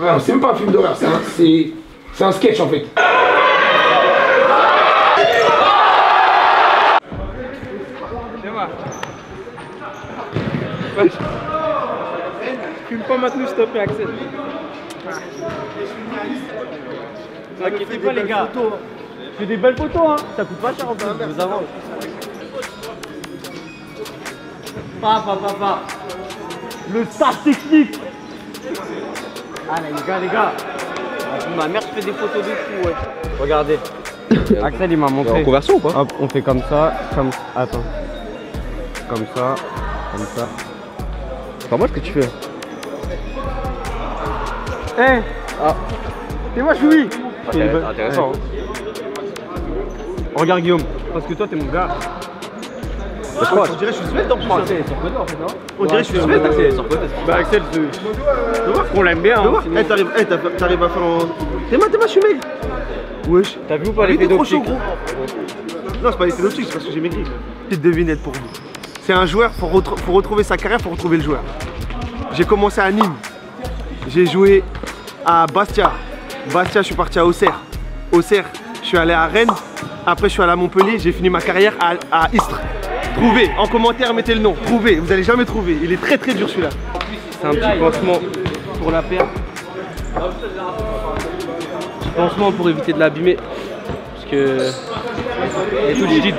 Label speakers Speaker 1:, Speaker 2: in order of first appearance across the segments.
Speaker 1: Ouais, c'est même pas un film d'horreur, c'est un sketch en fait.
Speaker 2: Fume pas maintenant, s'il te plaît, Axel. Ne vous inquiétez pas, les gars. Je fais des belles photos, hein. Ça coûte pas cher en plus, je vous avance. Papa. Le star technique. Ah, les gars. Ma mère, je fais des photos de fou, ouais. Regardez. Axel, il m'a montré.
Speaker 3: En conversion ou pas?
Speaker 2: Hop, on fait comme ça, Attends. Comme ça.
Speaker 3: C'est pas moi ce que tu fais.
Speaker 2: Eh ah. C'est moi, Choui.
Speaker 3: C'est intéressant.
Speaker 2: Ouais. Regarde Guillaume, parce que toi t'es mon gars.
Speaker 3: Je crois.
Speaker 2: On dirait que je suis suède en plus. C'est sur côté en fait, non? On dirait que je suis
Speaker 3: suède.
Speaker 2: Axel, sur côté. Bah Axel, tu vois qu'on l'aime bien.
Speaker 4: Eh, t'arrives à faire en... T'es ma, je suis maigre. Wesh.
Speaker 2: T'as vu ou pas l'effet d'optique?
Speaker 4: Non, c'est pas l'effet d'optique, c'est parce que j'ai maigri. Petite devinette pour vous. C'est un joueur, faut retrouver sa carrière, faut retrouver le joueur. J'ai commencé à Nîmes. J'ai joué à Bastia. Bastia, je suis parti à Auxerre. Auxerre, je suis allé à Rennes. Après, je suis allé à Montpellier. J'ai fini ma carrière à Istres. Trouvez, en commentaire, mettez le nom. Trouvez, vous allez jamais trouver. Il est très dur celui-là.
Speaker 2: C'est un petit pansement pour la paire. Petit pansement pour éviter de l'abîmer. Parce que... Elle est toute rigide.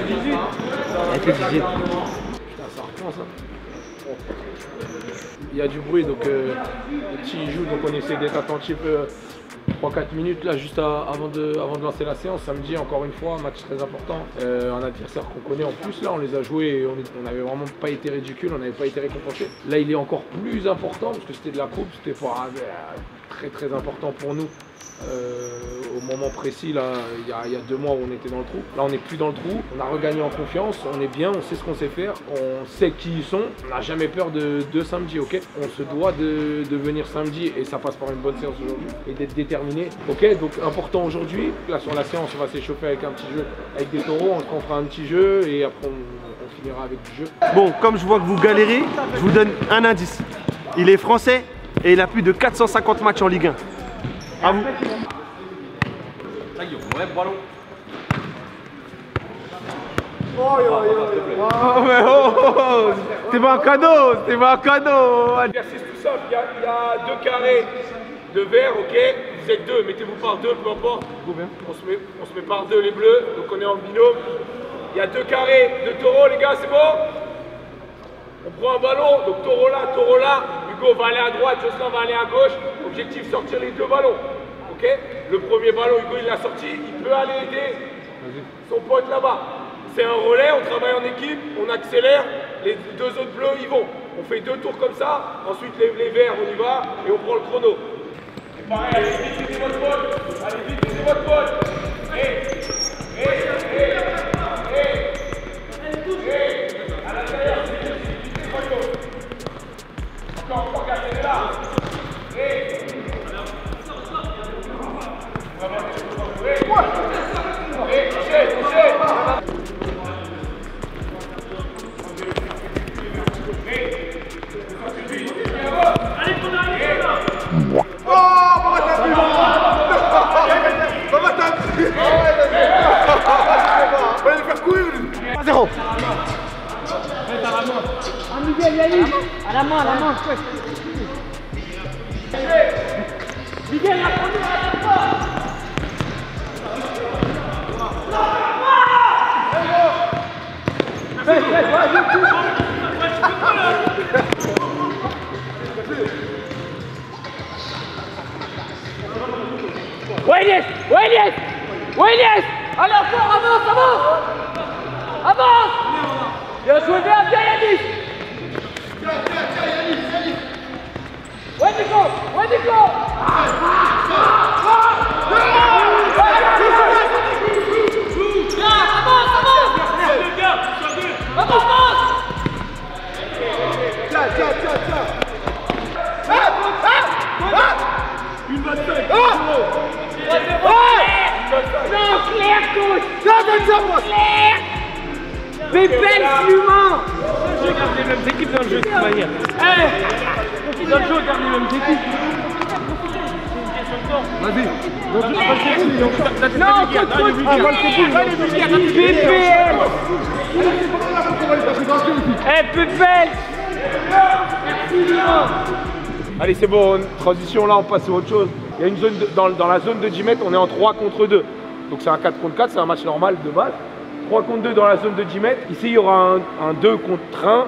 Speaker 1: Ça reprend ça. Il y a du bruit, donc le petit joue, donc on essaie d'être attentif 3-4 minutes là, juste avant de lancer la séance. Samedi, encore une fois, un match très important. Un adversaire qu'on connaît en plus, là on les a joués et on n'avait vraiment pas été ridicule, on n'avait pas été récompensé. Là il est encore plus important parce que c'était de la coupe, c'était très important pour nous. Au moment précis, là, il y a 2 mois où on était dans le trou. Là, on n'est plus dans le trou. On a regagné en confiance. On est bien. On sait ce qu'on sait faire. On sait qui ils sont. On n'a jamais peur de samedi, ok? On se doit de venir samedi et ça passe par une bonne séance aujourd'hui et d'être déterminé, ok? Donc, important aujourd'hui. Là, sur la séance, on va s'échauffer avec un petit jeu, avec des taureaux. On fera un petit jeu et après, on finira avec du jeu.
Speaker 4: Bon, comme je vois que vous galérez, je vous donne un indice. Il est français et il a plus de 450 matchs en Ligue 1. À vous.
Speaker 3: Ça Guillaume, on lève ballon.
Speaker 4: C'est pas un cadeau,
Speaker 1: L'exercice tout simple, il y a 2 carrés de verre, ok? Vous êtes 2, mettez-vous par 2, peu importe. On se met par 2 les bleus, donc on est en binôme. Il y a 2 carrés de taureau, les gars, c'est bon? On prend un ballon, donc taureau là. Hugo va aller à droite, Jocelyn va aller à gauche. Objectif, sortir les 2 ballons. Ok? Le premier ballon, Hugo il l'a sorti, il peut aller aider son pote là-bas. C'est un relais, on travaille en équipe, on accélère, les 2 autres bleus ils vont. On fait 2 tours comme ça, ensuite les verts on y va et on prend le chrono. Et pareil, allez vite, c'est votre pote. Allez vite, c'est votre pote. À l'intérieur, encore, regardez là. Touchez.
Speaker 5: À la main, Miguel, la première, Waynes. Allez, encore, avance. Bien joué, bien, Yanis. Ouais, Nico.
Speaker 1: Une bonne feuille.
Speaker 5: Non, clair, coach. Clair. Mais belle humain.
Speaker 2: Je garde les mêmes équipes dans le jeu de toute manière.
Speaker 5: Dans le jeu, on garde les mêmes équipes.
Speaker 4: Vas-y.
Speaker 5: Non, PPL. Eh, PPL.
Speaker 1: Allez, c'est bon, transition là, on passe à autre chose. Il y a une zone dans la zone de 10 mètres, on est en 3 contre 2. Donc c'est un 4 contre 4, c'est un match normal de base. 3 contre 2 dans la zone de 10 mètres. Ici, il y aura un 2 contre 1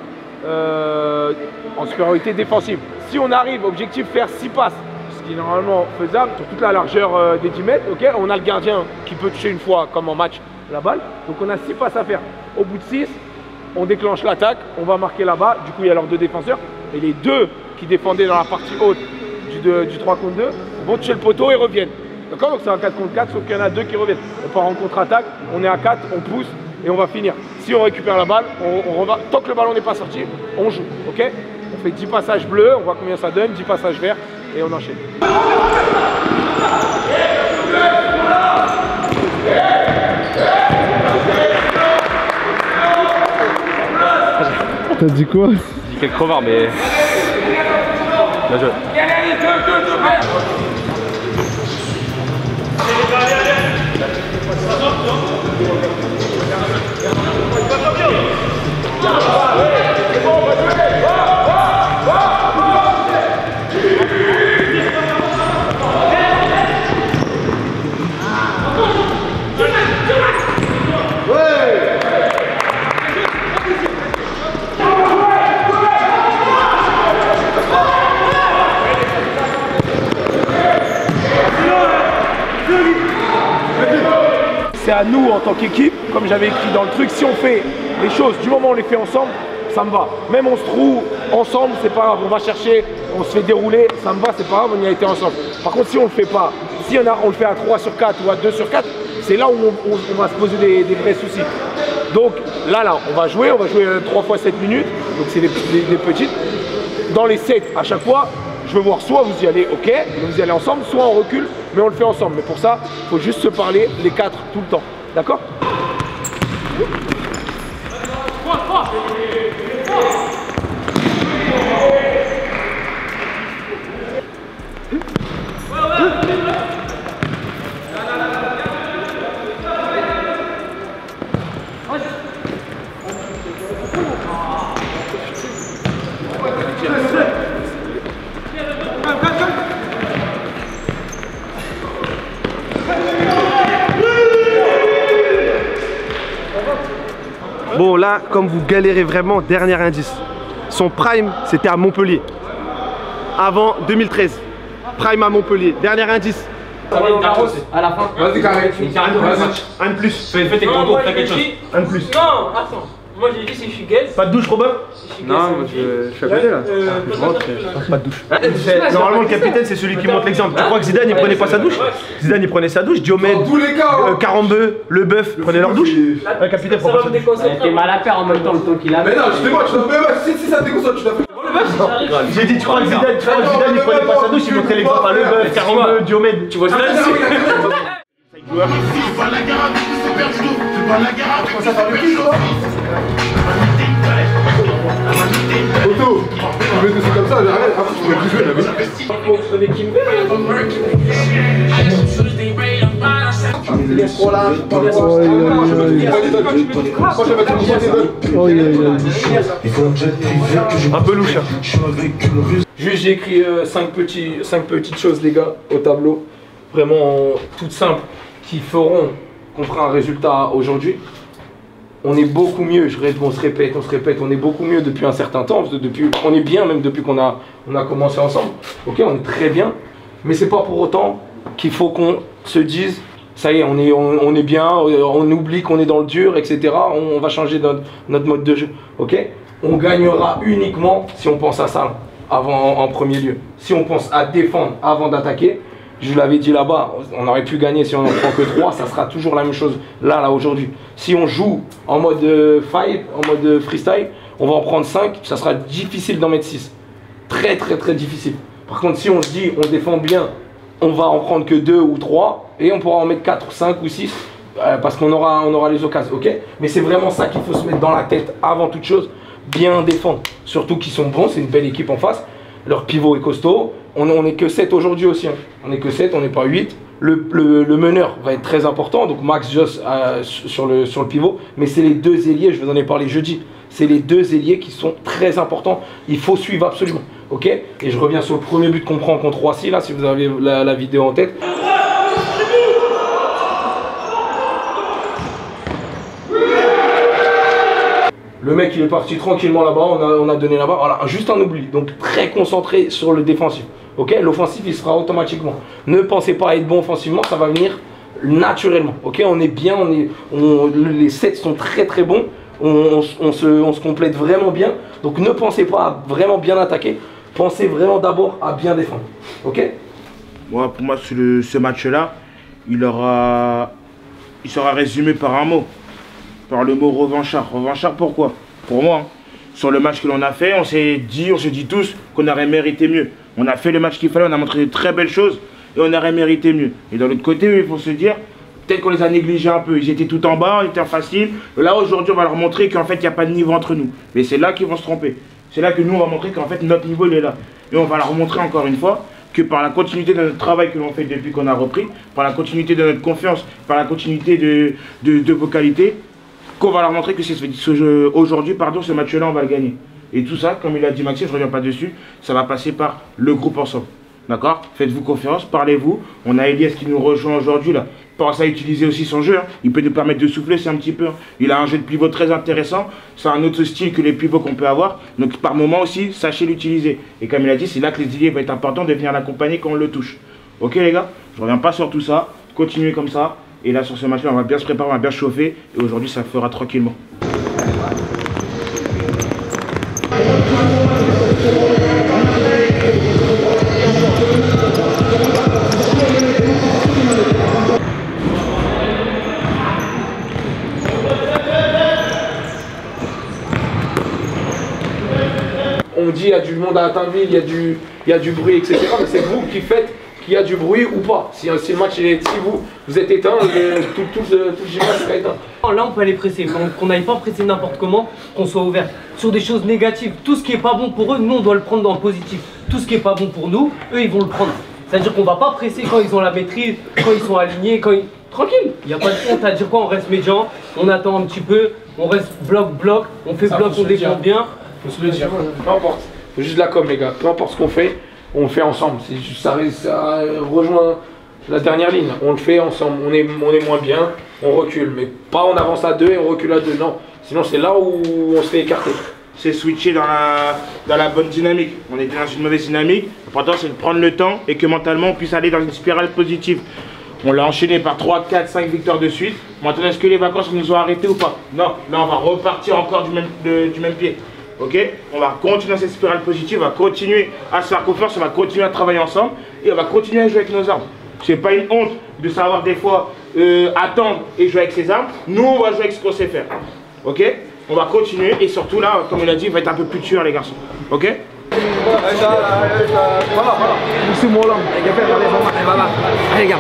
Speaker 1: en supériorité défensive. Si on arrive, objectif faire 6 passes, ce qui est normalement faisable sur toute la largeur des 10 mètres, ok, on a le gardien qui peut toucher une fois, comme en match, la balle. Donc on a 6 passes à faire. Au bout de 6, on déclenche l'attaque, on va marquer là-bas. Du coup, il y a leurs 2 défenseurs. Et les 2 qui défendaient dans la partie haute du 3 contre 2 vont toucher le poteau et reviennent. D'accord? Donc c'est un 4 contre 4, sauf qu'il y en a 2 qui reviennent. On part en contre-attaque, on est à 4, on pousse et on va finir. Si on récupère la balle, on va, tant que le ballon n'est pas sorti, on joue. Ok? On fait 10 passages bleus, on voit combien ça donne, 10 passages verts et on enchaîne.
Speaker 6: T'as dit quoi?
Speaker 3: J'ai dit quel crevard, mais. Bien joué.
Speaker 1: C'est à nous en tant qu'équipe, comme j'avais écrit dans le truc, si on fait les choses, du moment où on les fait ensemble, ça me va. Même on se trouve ensemble, c'est pas grave, on va chercher, on se fait dérouler, ça me va, c'est pas grave, on y a été ensemble. Par contre, si on le fait pas, si on le fait à 3 sur 4 ou à 2 sur 4, c'est là où on va se poser des vrais soucis. Donc là, on va jouer 3 fois 7 minutes, donc c'est des petites. Dans les 7, à chaque fois, je veux voir soit vous y allez, ok, vous y allez ensemble, soit on recule, mais on le fait ensemble. Mais pour ça, il faut juste se parler les 4 tout le temps. D'accord?
Speaker 4: Bon là, comme vous galérez vraiment, dernier indice. Son prime, c'était à Montpellier. Avant 2013. Prime à Montpellier. Dernier indice.
Speaker 2: À la fin.
Speaker 3: Vas-y, carré.
Speaker 4: Un de plus.
Speaker 3: Fais tes contours, fais quelque chose.
Speaker 4: Un de plus.
Speaker 5: Non, attends. Moi j'ai dit si je suis gay.
Speaker 4: Pas de douche, Robin?
Speaker 3: Non, moi je suis à côté là. Je rentre.
Speaker 4: Pas de douche. Normalement, le capitaine, c'est celui qui montre l'exemple. Tu crois que Zidane, il prenait pas sa douche? Zidane, il prenait sa douche. Diomède, Carambeu, Leboeuf prenaient leur douche. Le capitaine prend pas sa douche.
Speaker 2: T'es mal à faire en même temps le temps qu'il a.
Speaker 7: Mais non, justement, tu dois faire. Si ça te déconcentre, tu dois faire.
Speaker 4: J'ai dit, tu crois que Zidane, il prenait pas sa douche, il montrait l'exemple à Leboeuf, Carambeu, Diomède.
Speaker 3: Tu vois Zidane?
Speaker 7: Otto, tu veux que c'est comme ça, j'arrête. Après, tu pourrais plus jouer, la vie.
Speaker 4: Un peu louche.
Speaker 1: Juste, j'ai écrit 5 petites choses, les gars, au tableau. Vraiment toutes simples, qui feront qu'on fera un résultat aujourd'hui. On est beaucoup mieux, on se répète, on est beaucoup mieux depuis un certain temps. On est bien même depuis qu'on a commencé ensemble. Ok, on est très bien. Mais c'est pas pour autant qu'il faut qu'on se dise, ça y est, on est bien, on oublie qu'on est dans le dur, etc. On va changer notre mode de jeu. Ok, on gagnera uniquement si on pense à ça en premier lieu. Si on pense à défendre avant d'attaquer, je vous l'avais dit là-bas, on aurait pu gagner si on n'en prend que 3, ça sera toujours la même chose là aujourd'hui. Si on joue en mode fight, en mode freestyle, on va en prendre 5, ça sera difficile d'en mettre 6. Très difficile. Par contre, si on se dit on défend bien, on va en prendre que 2 ou 3 et on pourra en mettre 4, 5 ou 6 parce qu'on aura les occasions, ok? Mais c'est vraiment ça qu'il faut se mettre dans la tête avant toute chose, bien défendre. Surtout qu'ils sont bons, c'est une belle équipe en face. Leur pivot est costaud, On n'est que 7 aujourd'hui aussi. Hein. On n'est que 7, on n'est pas 8. Le meneur va être très important, donc Max Joss sur le pivot. Mais c'est les deux ailiers, je vous en ai parlé jeudi. C'est les deux ailiers qui sont très importants. Il faut suivre absolument. Ok. Et je reviens sur le premier but qu'on prend contre Roissy, là, si vous avez la vidéo en tête. Le mec il est parti tranquillement là-bas, on a donné là-bas, voilà, juste un oubli, donc très concentré sur le défensif, ok. L'offensif il sera automatiquement, ne pensez pas à être bon offensivement, ça va venir naturellement, ok. On est bien, les sets sont très très bons, on se complète vraiment bien, donc ne pensez pas à vraiment bien attaquer, pensez vraiment d'abord à bien défendre, ok.
Speaker 8: Moi, pour moi ce match-là, il sera résumé par un mot. Par le mot revanchard. Revanchard pourquoi? Pour moi, hein, sur le match que l'on a fait, on s'est dit tous qu'on aurait mérité mieux. On a fait le match qu'il fallait, on a montré de très belles choses et on aurait mérité mieux. Et d'un autre côté, il faut se dire, peut-être qu'on les a négligés un peu. Ils étaient tout en bas, ils étaient faciles. Là, aujourd'hui, on va leur montrer qu'en fait, il n'y a pas de niveau entre nous. Mais c'est là qu'ils vont se tromper. C'est là que nous, on va montrer qu'en fait, notre niveau, il est là. Et on va leur montrer encore une fois que par la continuité de notre travail que l'on fait depuis qu'on a repris, par la continuité de notre confiance, par la continuité de vos qualités, qu'on va leur montrer que aujourd'hui, ce match-là, on va le gagner. Et tout ça, comme il a dit Maxime, je ne reviens pas dessus, ça va passer par le groupe ensemble. D'accord? Faites-vous confiance, parlez-vous. On a Elias qui nous rejoint aujourd'hui là. Pensez à utiliser aussi son jeu. Hein. Il peut nous permettre de souffler, c'est un petit peu. Hein. Il a un jeu de pivot très intéressant. C'est un autre style que les pivots qu'on peut avoir. Donc par moment aussi, sachez l'utiliser. Et comme il a dit, c'est là que les idées vont être importantes de venir l'accompagner quand on le touche. Ok les gars? Je ne reviens pas sur tout ça. Continuez comme ça. Et là sur ce match-là, on va bien se préparer, on va bien chauffer. Et aujourd'hui, ça fera tranquillement.
Speaker 1: On dit il y a du monde à Attainville, il y a du bruit, etc. Mais c'est vous qui faites qu'il y a du bruit ou pas. Si le match si vous êtes éteint, tout le gymnase sera éteint.
Speaker 5: Là on peut aller presser, qu'on n'aille pas presser n'importe comment, qu'on soit ouvert sur des choses négatives. Tout ce qui est pas bon pour eux, nous on doit le prendre dans le positif. Tout ce qui est pas bon pour nous, eux ils vont le prendre. C'est-à-dire qu'on va pas presser quand ils ont la maîtrise, quand ils sont alignés, tranquille. Il n'y a pas de honte à dire quoi, on reste médian, on attend un petit peu, on reste bloc, on fait bloc, on défend bien.
Speaker 1: Faut se le dire, peu importe, faut juste de la com les gars, peu importe ce qu'on fait, on le fait ensemble, ça rejoint la dernière ligne, on le fait ensemble, on est moins bien, on recule, mais pas on avance à 2 et on recule à 2, non, sinon c'est là où on se fait écarter.
Speaker 8: C'est switcher dans la bonne dynamique, on était dans une mauvaise dynamique, l'important c'est de prendre le temps et que mentalement on puisse aller dans une spirale positive. On l'a enchaîné par 3, 4, 5 victoires de suite. Maintenant, est-ce que les vacances nous ont arrêtés ou pas? Non, là on va repartir encore du même pied. Ok, on va continuer dans cette spirale positive, on va continuer à se faire confiance, on va continuer à travailler ensemble et on va continuer à jouer avec nos armes. C'est pas une honte de savoir des fois attendre et jouer avec ses armes. Nous, on va jouer avec ce qu'on sait faire. Ok, on va continuer et surtout là, comme il a dit, il va être un peu plus tueur les garçons. Ok.
Speaker 2: Allez, gars.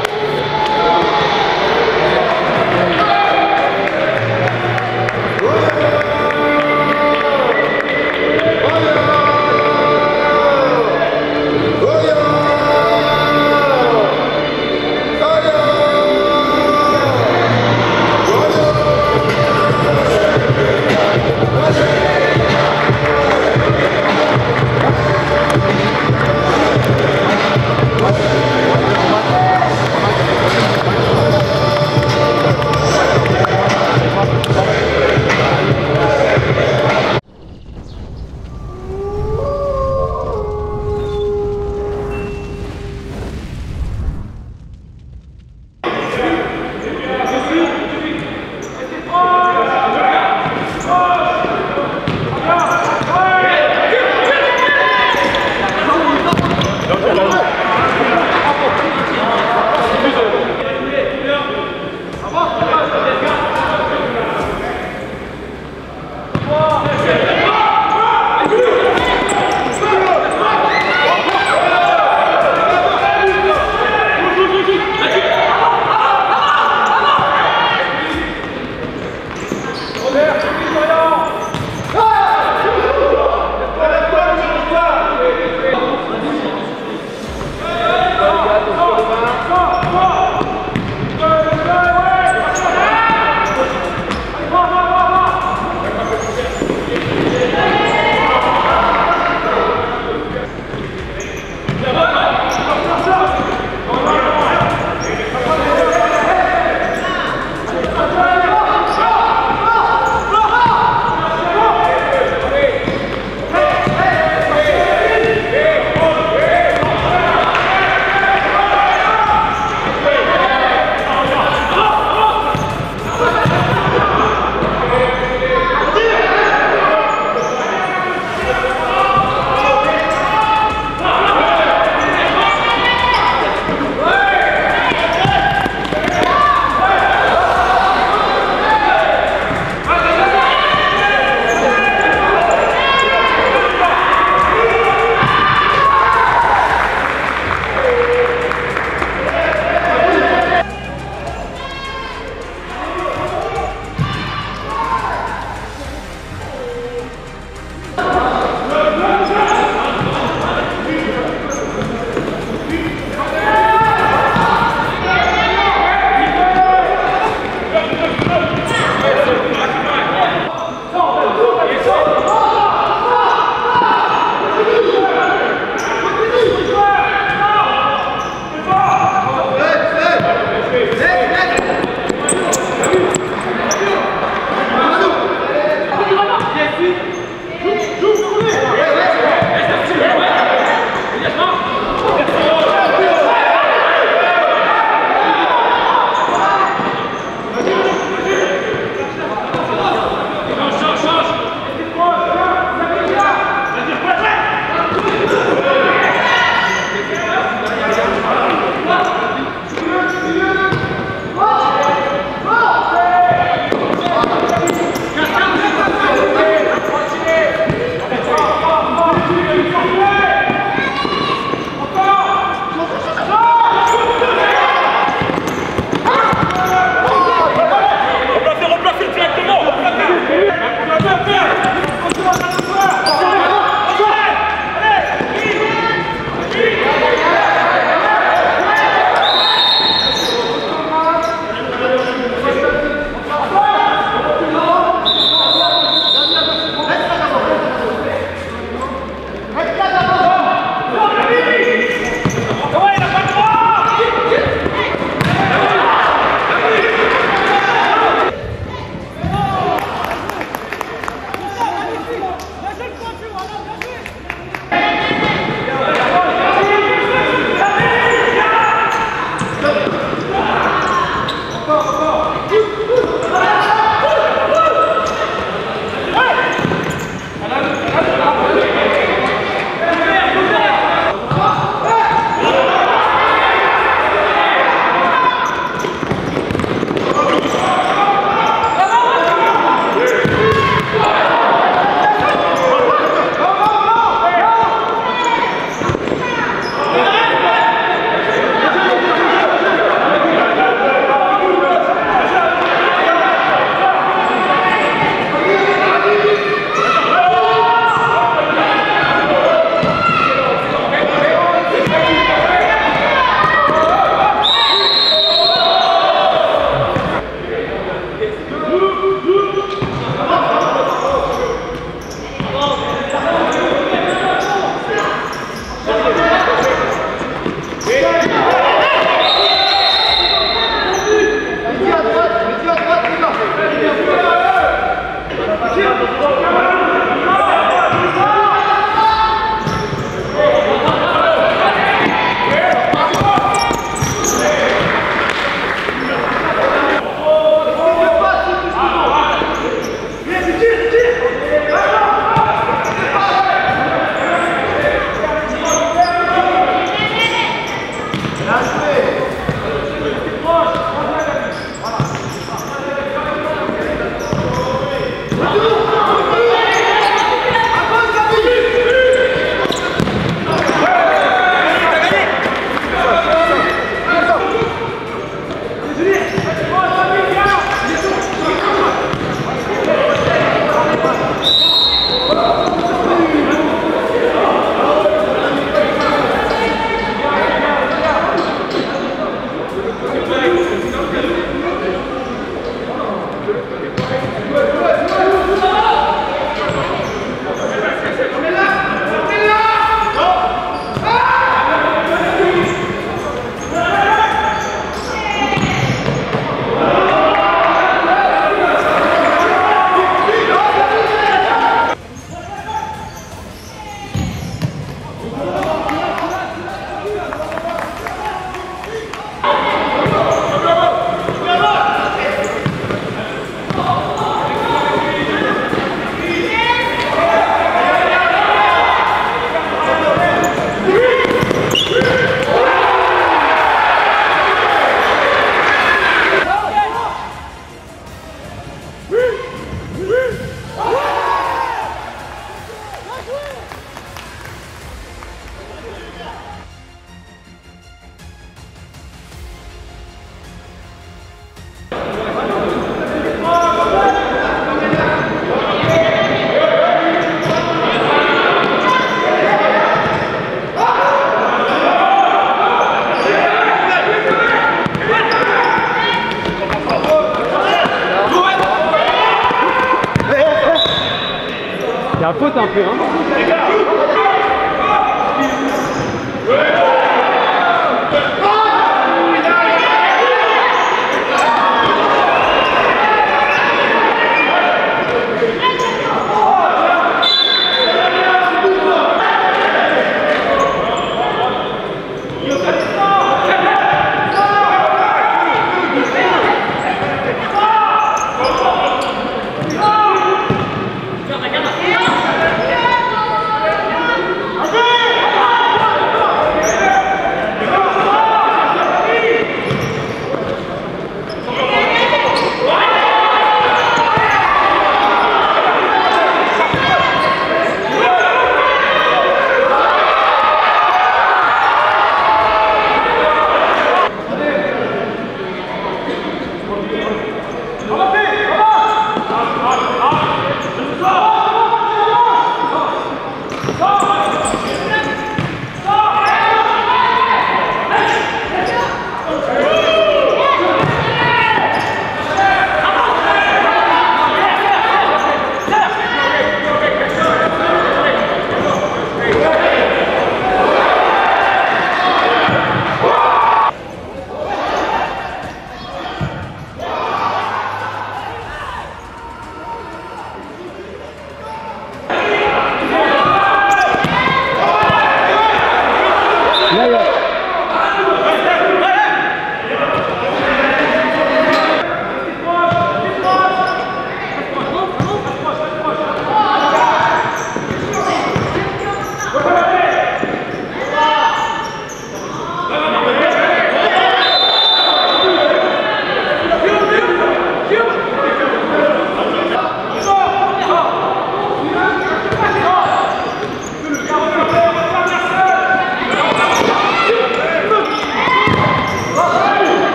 Speaker 2: la faute un peu, hein.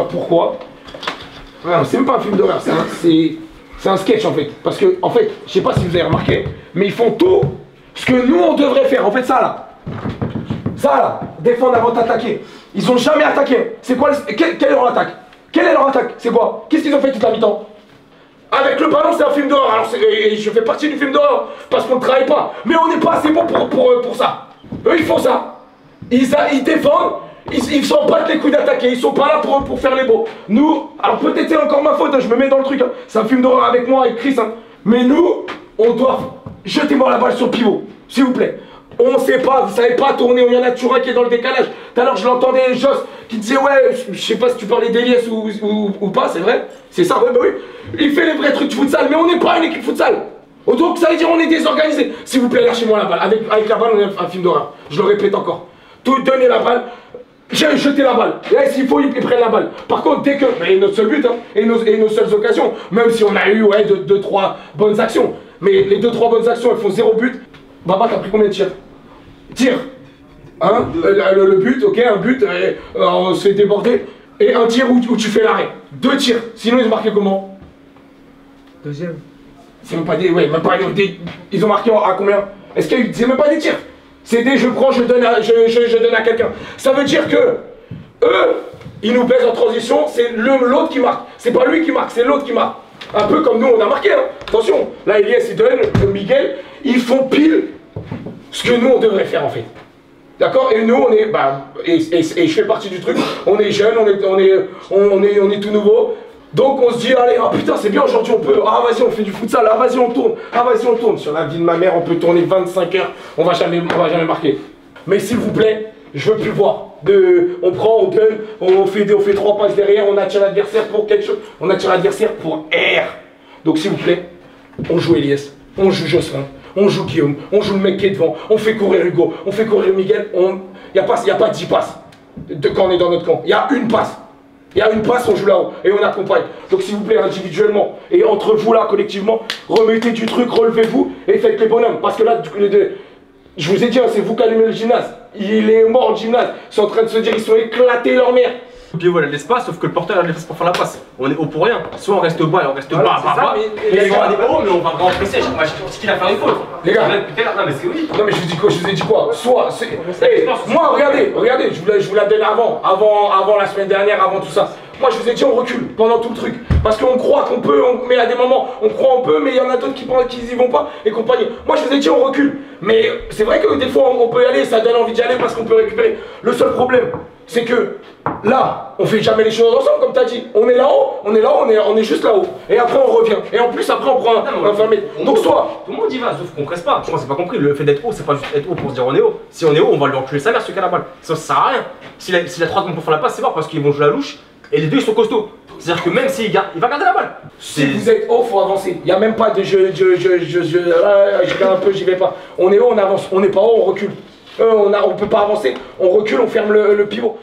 Speaker 1: d'horreur. Pourquoi? Non, c'est même pas un film d'horreur, c'est un sketch en fait. Parce que, en fait, je sais pas si vous avez remarqué, mais ils font tout ce que nous on devrait faire. En fait, ça là, défendre avant d'attaquer. Ils ont jamais attaqué. C'est quoi quelle est leur attaque? Quelle est leur attaque? C'est quoi? Qu'est-ce qu'ils ont fait toute la mi-temps? Avec le ballon, c'est un film d'horreur. Alors, et je fais partie du film d'horreur parce qu'on ne travaille pas. Mais on n'est pas assez bon pour ça. Eux, ils font ça. Ils défendent. Ils s'en battent les couilles d'attaquer. Ils sont pas là pour faire les beaux. Nous, alors peut-être c'est encore ma faute. Hein, je me mets dans le truc. Hein. C'est un film d'horreur avec moi, avec Chris. Hein. Mais nous, on doit jeter moi la balle sur le pivot. S'il vous plaît. On sait pas, vous savez pas tourner, il y en a toujours un qui est dans le décalage. Tout à l'heure je l'entendais, Joss, qui disait ouais, je sais pas si tu parlais d'Elias ou pas, c'est vrai. C'est ça, ouais, bah oui. Il fait les vrais trucs de futsal, mais on n'est pas une équipe futsal. Donc ça veut dire on est désorganisé. S'il vous plaît, lâchez-moi la balle. Avec la balle, on est un film d'horreur. Je le répète encore. Tout donner la balle, j'ai jeté la balle. Là, s'il faut, ils prennent la balle. Par contre, dès que. Mais notre seul but, hein, et nos seules occasions, même si on a eu ouais, 2-3 bonnes actions, mais les 2-3 bonnes actions, elles font 0 but. Baba, t'as pris combien de tirs? Tir, hein, le but, ok, un but, on se fait déborder, et un tir où tu fais l'arrêt. 2 tirs, sinon ils ont marqué comment? Deuxième. C'est même pas des, ouais, même pas des, ils ont marqué à combien? Est-ce qu'il y a eu, c'est même pas des tirs. C'est des je prends, je donne à quelqu'un. Ça veut dire que, eux, ils nous baissent en transition, c'est l'autre qui marque. C'est pas lui qui marque, c'est l'autre qui marque. Un peu comme nous, on a marqué, hein. Attention, là Elias il donne, Miguel, ils font pile ce que nous on devrait faire en fait. D'accord? Et nous on est, bah, et je fais partie du truc, on est jeunes, on est tout nouveau. Donc on se dit, allez, ah putain c'est bien aujourd'hui on peut, ah vas-y on fait du futsal, ah vas-y on tourne, ah vas-y on tourne. Sur la vie de ma mère on peut tourner 25 heures, on va jamais marquer. Mais s'il vous plaît, je veux plus voir. On prend, on donne, on fait 3 passes derrière, on attire l'adversaire pour quelque chose, on attire l'adversaire pour R. Donc s'il vous plaît, on joue Elias, on joue Jocelyn, on joue Guillaume, on joue le mec qui est devant, on fait courir Hugo, on fait courir Miguel, y a pas 10 passes quand on est dans notre camp, il y a une passe. Il y a une passe, on joue là-haut et on accompagne. Donc s'il vous plaît, individuellement et entre vous là, collectivement, remettez du truc, relevez-vous et faites les bonhommes. Parce que là, je vous ai dit, hein, c'est vous qui allumez le gymnase. Il est mort le gymnase. Ils sont en train de se dire, ils sont éclatés leur mère.
Speaker 3: Ok, voilà l'espace, sauf que le porteur a l'espace pour faire la passe. On est haut pour rien. Soit on reste bas et on reste bas,
Speaker 5: mais les gars, mais on va vraiment presser. Moi, je pense qu'il a fait une faute.
Speaker 1: Les gars,
Speaker 5: non, mais c'est oui.
Speaker 1: Non, mais je vous ai dit quoi? Soit, hey, moi, regardez, je vous la donne avant la semaine dernière, avant tout ça. Moi, je vous ai dit, on recule pendant tout le truc. Parce qu'on croit qu'on peut, mais à des moments, on croit on peut, mais il y en a d'autres qui y vont pas et compagnie. Moi, je vous ai dit, on recule. Mais c'est vrai que des fois, on peut y aller, ça donne envie d'y aller parce qu'on peut récupérer. Le seul problème, c'est que là, on fait jamais les choses ensemble, comme tu as dit. On est là-haut, on est juste là-haut. Et après, on revient. Et en plus, après, on prend un 20 mètres. Donc, soit.
Speaker 3: Tout le monde y va, sauf qu'on presse pas. Moi, c'est pas compris. Le fait d'être haut, c'est pas juste être haut pour se dire on est haut. Si on est haut, on va lui enculer sa mère, celui qui a la balle. Ça sert à rien. S'il a 3 secondes pour faire la passe, c'est mort parce qu'ils vont jouer la louche. Et les deux, ils sont costauds. C'est-à-dire que même s'il garde, il va garder la balle.
Speaker 1: Si vous êtes haut, faut avancer. Il n'y a même pas de je vais un peu, j'y vais pas. On est haut, on avance. On n'est pas haut, on recule. On peut pas avancer. On recule, on ferme le pivot.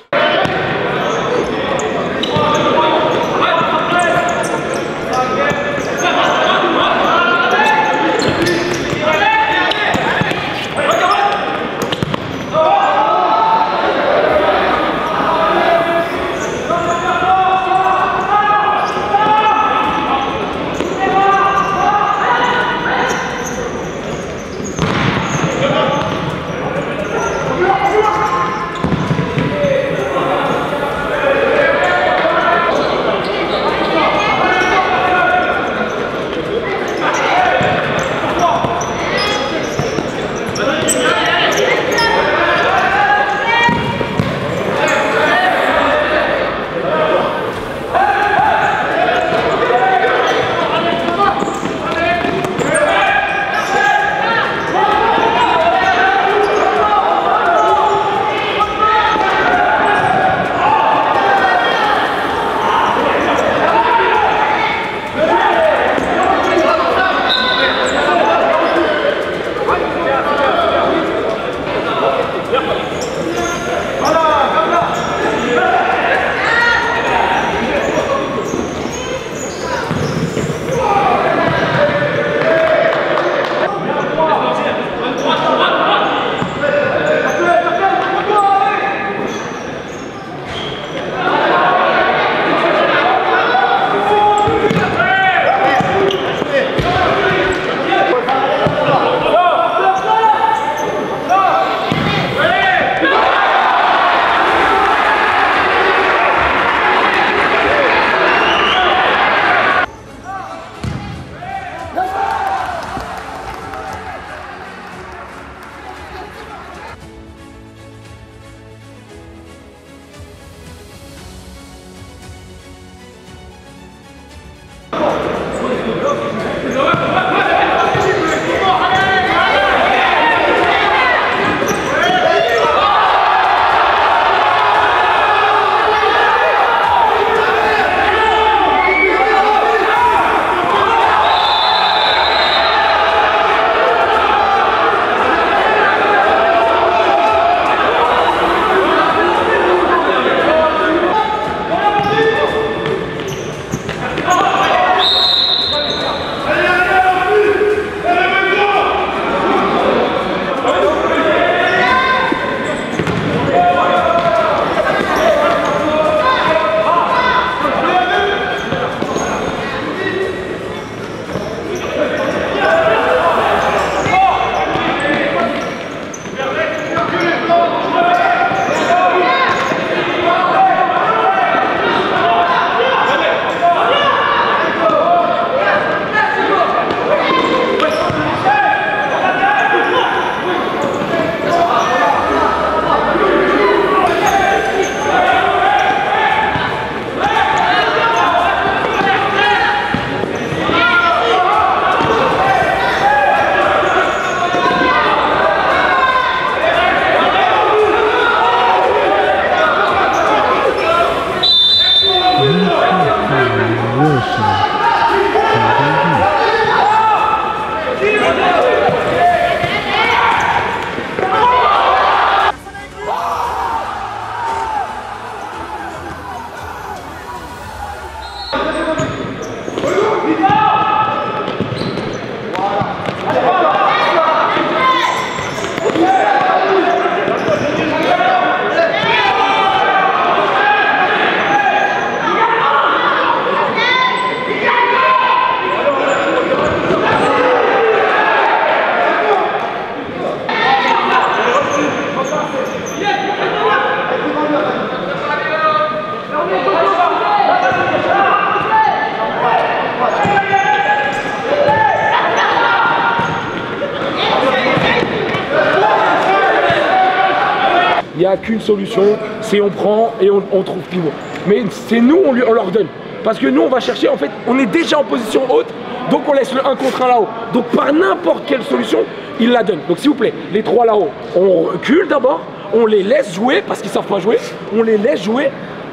Speaker 1: n'y a qu'une solution, c'est on prend et on trouve pivot. Mais c'est nous, on leur donne. Parce que nous, on va chercher, en fait, on est déjà en position haute, donc on laisse le 1 contre 1 là-haut. Donc par n'importe quelle solution, ils la donnent. Donc s'il vous plaît, les 3 là-haut, on recule d'abord, on les laisse jouer, parce qu'ils ne savent pas jouer, on les laisse jouer,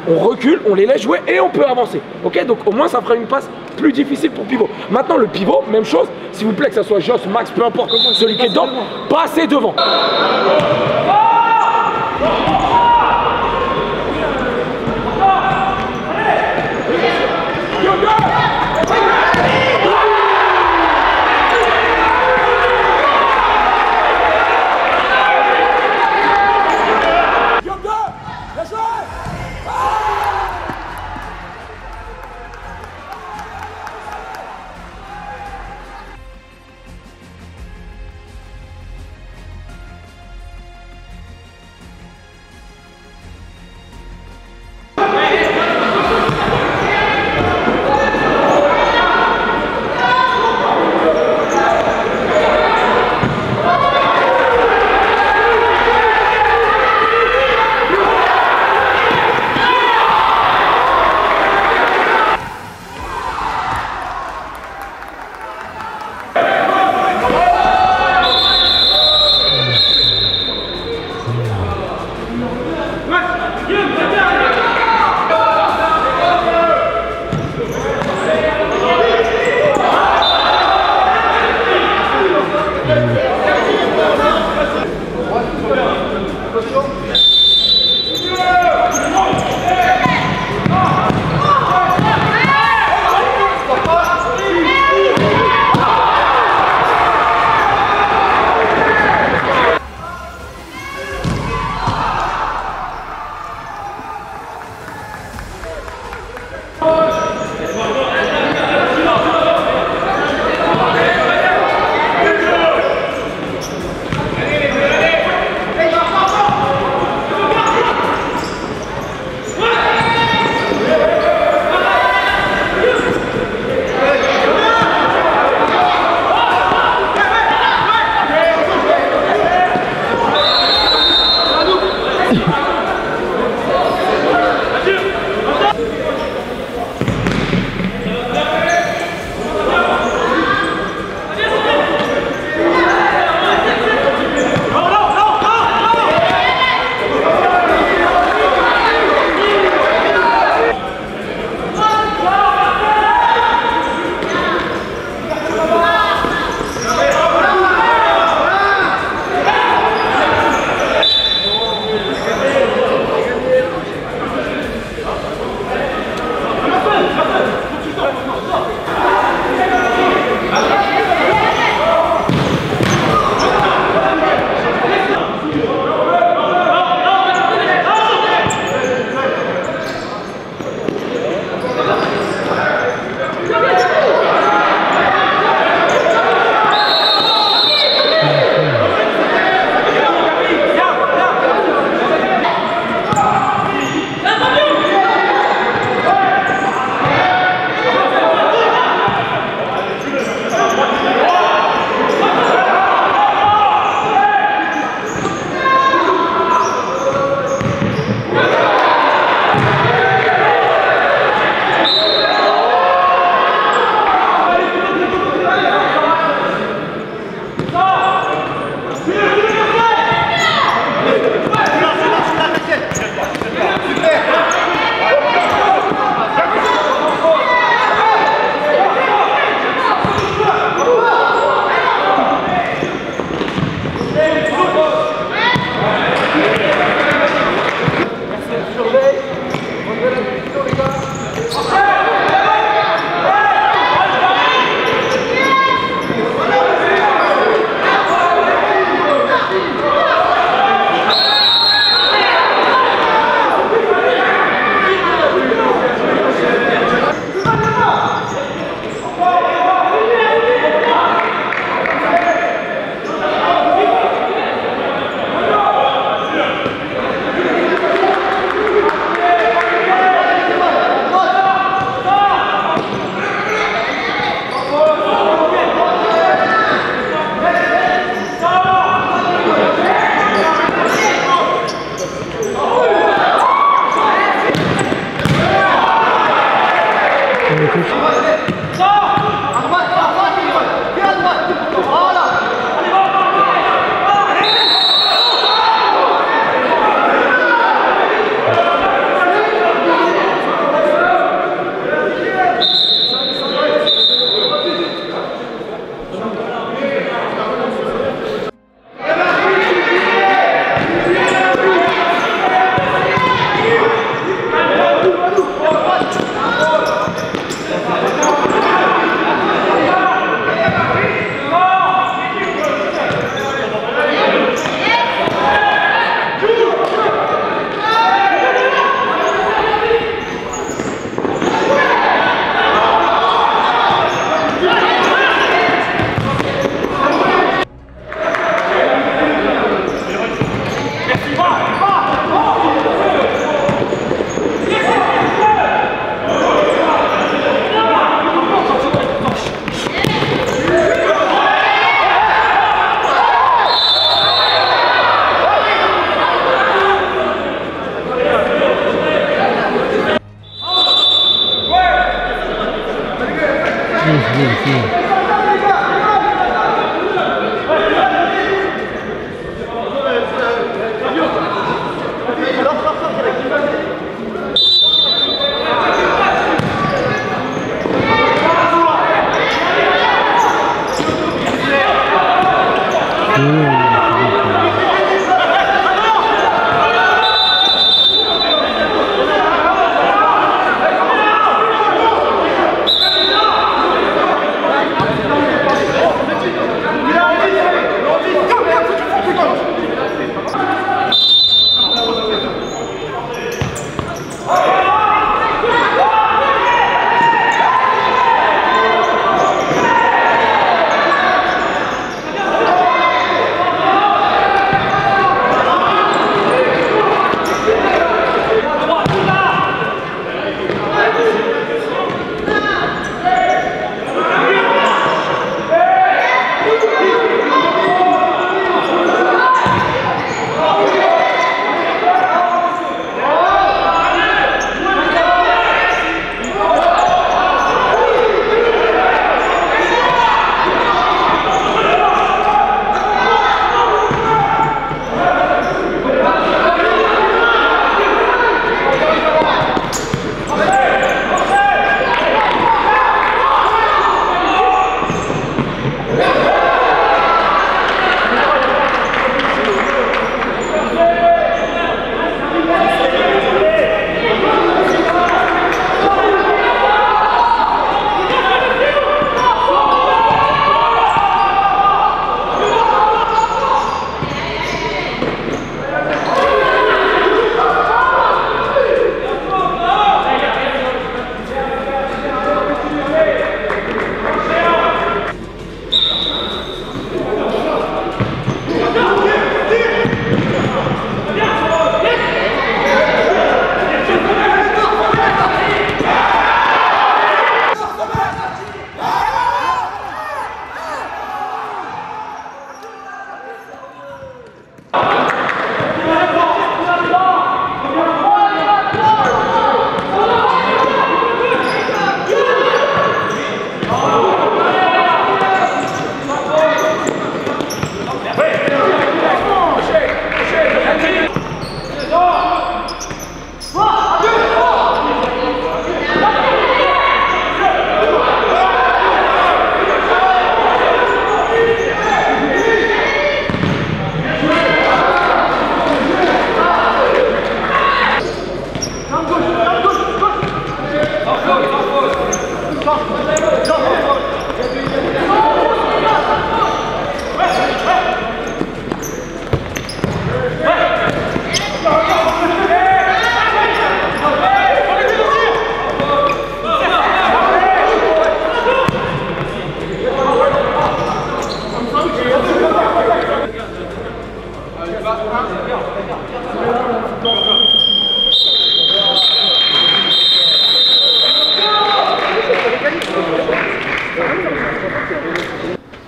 Speaker 1: on recule, on les laisse jouer et on peut avancer. Ok, donc au moins ça fera une passe plus difficile pour pivot. Maintenant le pivot, même chose, s'il vous plaît, que ce soit Joss, Max, peu importe, celui qui est dedans, passez devant.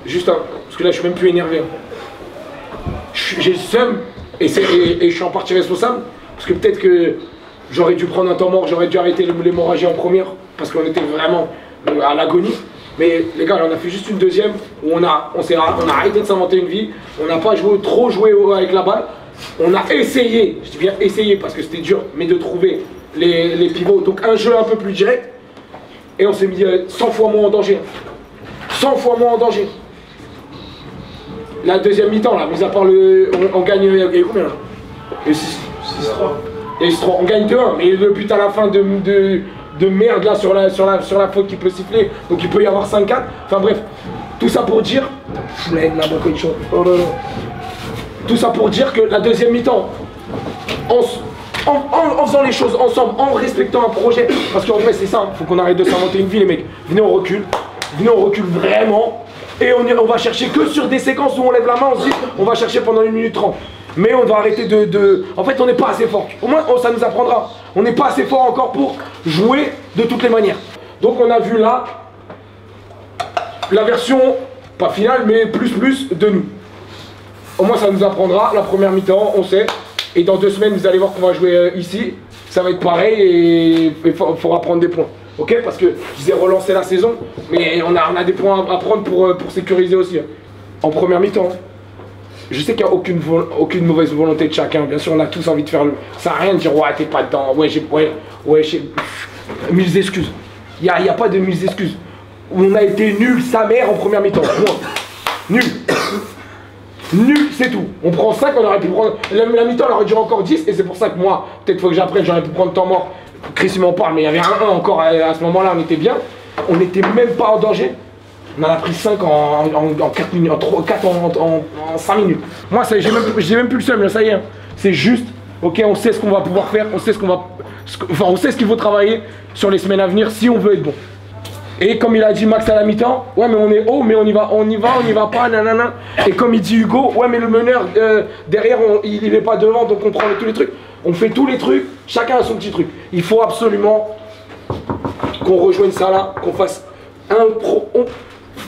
Speaker 1: Juste, parce que là je suis même plus énervé. J'ai le seum et je suis en partie responsable. Parce que peut-être que j'aurais dû prendre un temps mort, j'aurais dû arrêter l'hémorragie en première. Parce qu'on était vraiment à l'agonie. Mais les gars, là, on a fait juste une deuxième où on a arrêté de s'inventer une vie. On n'a pas trop joué avec la balle. On a essayé, je dis bien essayé parce que c'était dur, mais de trouver les pivots. Donc un jeu un peu plus direct. Et on s'est mis 100 fois moins en danger. 100 fois moins en danger. La deuxième mi-temps, là, mis à part on gagne, il y a combien là? 6-3. 6-3. On gagne 2-1, mais le but à la fin de merde là sur la faute qui peut siffler, donc il peut y avoir 5-4. Enfin bref, tout ça pour dire. Tout ça pour dire que la deuxième mi-temps, en faisant les choses ensemble, en respectant un projet, parce qu'en vrai c'est ça, faut qu'on arrête de s'inventer une vie les mecs. Venez on recule vraiment. Et on va chercher que sur des séquences où on lève la main, on se dit on va chercher pendant 1 minute 30. Mais on doit arrêter En fait on n'est pas assez fort. Au moins ça nous apprendra. On n'est pas assez fort encore pour jouer de toutes les manières. Donc on a vu là la version, pas finale, mais plus de nous. Au moins ça nous apprendra. La première mi-temps, on sait. Et dans 2 semaines, vous allez voir qu'on va jouer ici. Ça va être pareil et il faudra prendre des points. Ok, parce que je disais relancer la saison, mais on a des points à prendre pour sécuriser aussi. En première mi-temps. Je sais qu'il n'y a aucune mauvaise volonté de chacun. Bien sûr, on a tous envie de faire le. Ça n'a rien de dire ouais, t'es pas dedans. Ouais, j'ai. 1000 excuses. Il n'y a pas de 1000 excuses. On a été nul sa mère en première mi-temps. Nul. Nul, c'est tout. On prend 5, on aurait pu prendre. La mi-temps, elle aurait duré encore 10, et c'est pour ça que moi, peut-être faut que j'apprenne, j'aurais pu prendre temps mort. Chris, il m'en parle, mais il y avait un 1 encore à ce moment-là, on était bien. On n'était même pas en danger. On en a pris 5 en 4 minutes, en 5 minutes. Moi, j'ai même plus le seum, ça y est. C'est juste, ok, on sait ce qu'on va pouvoir faire, on sait ce qu'on va. Enfin, on sait ce qu'il faut travailler sur les semaines à venir si on veut être bon. Et comme il a dit Max à la mi-temps, ouais mais on est haut, mais on y va pas, nanana. Et comme il dit Hugo, ouais mais le meneur derrière, il est pas devant, donc on prend tous les trucs. On fait tous les trucs, chacun a son petit truc. Il faut absolument qu'on rejoigne ça là, qu'on fasse un pro.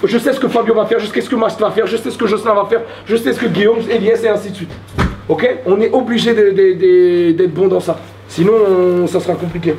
Speaker 1: Je sais ce que Fabio va faire, je sais ce que Max va faire, je sais ce que Jocelyn va faire, je sais ce que Guillaume, Elias et ainsi de suite. Ok? On est obligé d'être bon dans ça. Sinon, ça sera compliqué.